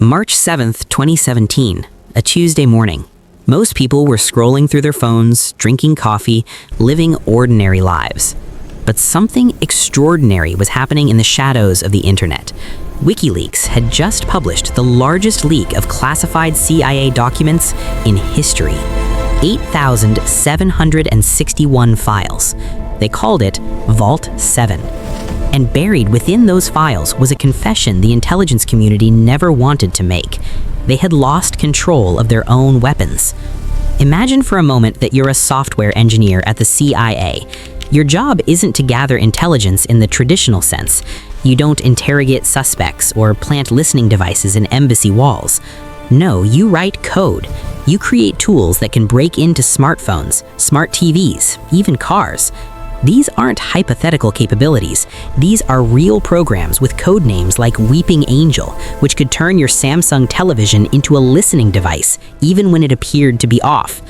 March 7th, 2017, a Tuesday morning. Most people were scrolling through their phones, drinking coffee, living ordinary lives. But something extraordinary was happening in the shadows of the internet. WikiLeaks had just published the largest leak of classified CIA documents in history. 8,761 files. They called it Vault 7. And buried within those files was a confession the intelligence community never wanted to make. They had lost control of their own weapons. Imagine for a moment that you're a software engineer at the CIA. Your job isn't to gather intelligence in the traditional sense. You don't interrogate suspects or plant listening devices in embassy walls. No, you write code. You create tools that can break into smartphones, smart TVs, even cars. These aren't hypothetical capabilities. These are real programs with code names like Weeping Angel, which could turn your Samsung television into a listening device, even when it appeared to be off.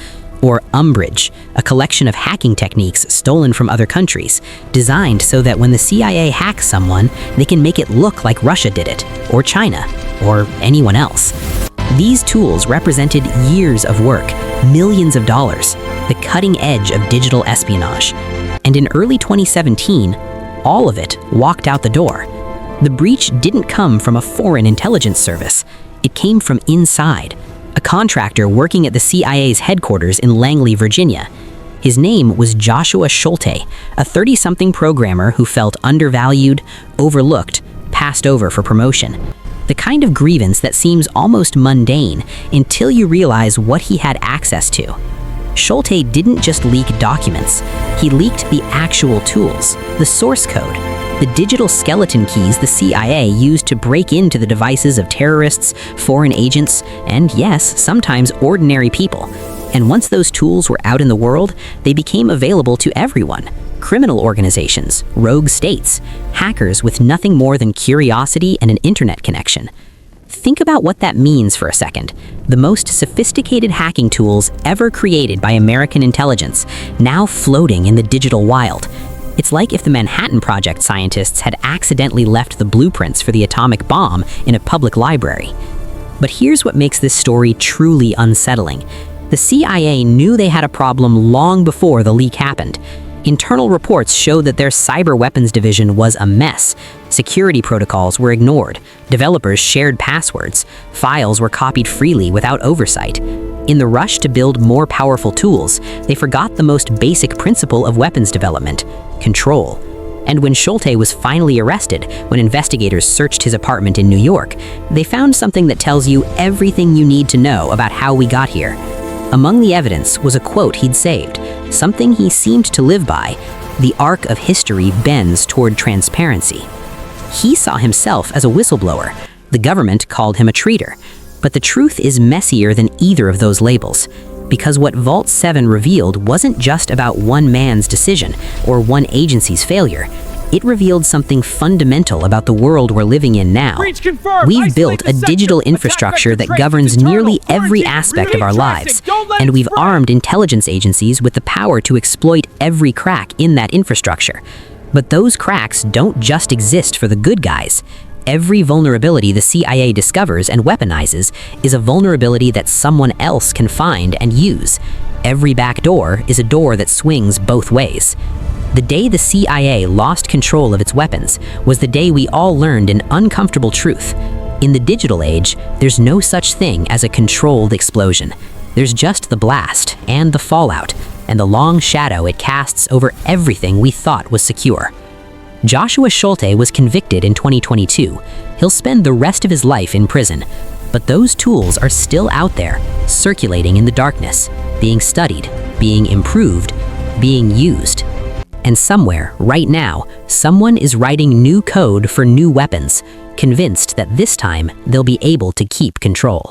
Or Umbrage, a collection of hacking techniques stolen from other countries, designed so that when the CIA hacks someone, they can make it look like Russia did it, or China, or anyone else. These tools represented years of work, millions of dollars, the cutting edge of digital espionage. And in early 2017, all of it walked out the door. The breach didn't come from a foreign intelligence service. It came from inside, a contractor working at the CIA's headquarters in Langley, Virginia. His name was Joshua Schulte, a 30-something programmer who felt undervalued, overlooked, passed over for promotion. The kind of grievance that seems almost mundane until you realize what he had access to. Schulte didn't just leak documents, he leaked the actual tools, the source code, the digital skeleton keys the CIA used to break into the devices of terrorists, foreign agents, and yes, sometimes ordinary people. And once those tools were out in the world, they became available to everyone. Criminal organizations, rogue states, hackers with nothing more than curiosity and an internet connection. Think about what that means for a second. The most sophisticated hacking tools ever created by American intelligence, now floating in the digital wild. It's like if the Manhattan Project scientists had accidentally left the blueprints for the atomic bomb in a public library. But here's what makes this story truly unsettling. The CIA knew they had a problem long before the leak happened. Internal reports showed that their cyber weapons division was a mess. Security protocols were ignored. Developers shared passwords. Files were copied freely without oversight. In the rush to build more powerful tools, they forgot the most basic principle of weapons development: control. And when Schulte was finally arrested, when investigators searched his apartment in New York, they found something that tells you everything you need to know about how we got here. Among the evidence was a quote he'd saved, something he seemed to live by: "The arc of history bends toward transparency." He saw himself as a whistleblower. The government called him a traitor. But the truth is messier than either of those labels. Because what Vault 7 revealed wasn't just about one man's decision or one agency's failure. It revealed something fundamental about the world we're living in now. We've built a digital infrastructure that governs nearly every aspect of our lives, and we've armed intelligence agencies with the power to exploit every crack in that infrastructure. But those cracks don't just exist for the good guys. Every vulnerability the CIA discovers and weaponizes is a vulnerability that someone else can find and use. Every backdoor is a door that swings both ways. The day the CIA lost control of its weapons was the day we all learned an uncomfortable truth. In the digital age, there's no such thing as a controlled explosion. There's just the blast and the fallout, and the long shadow it casts over everything we thought was secure. Joshua Schulte was convicted in 2022. He'll spend the rest of his life in prison. But those tools are still out there, circulating in the darkness, being studied, being improved, being used. And somewhere, right now, someone is writing new code for new weapons, convinced that this time they'll be able to keep control.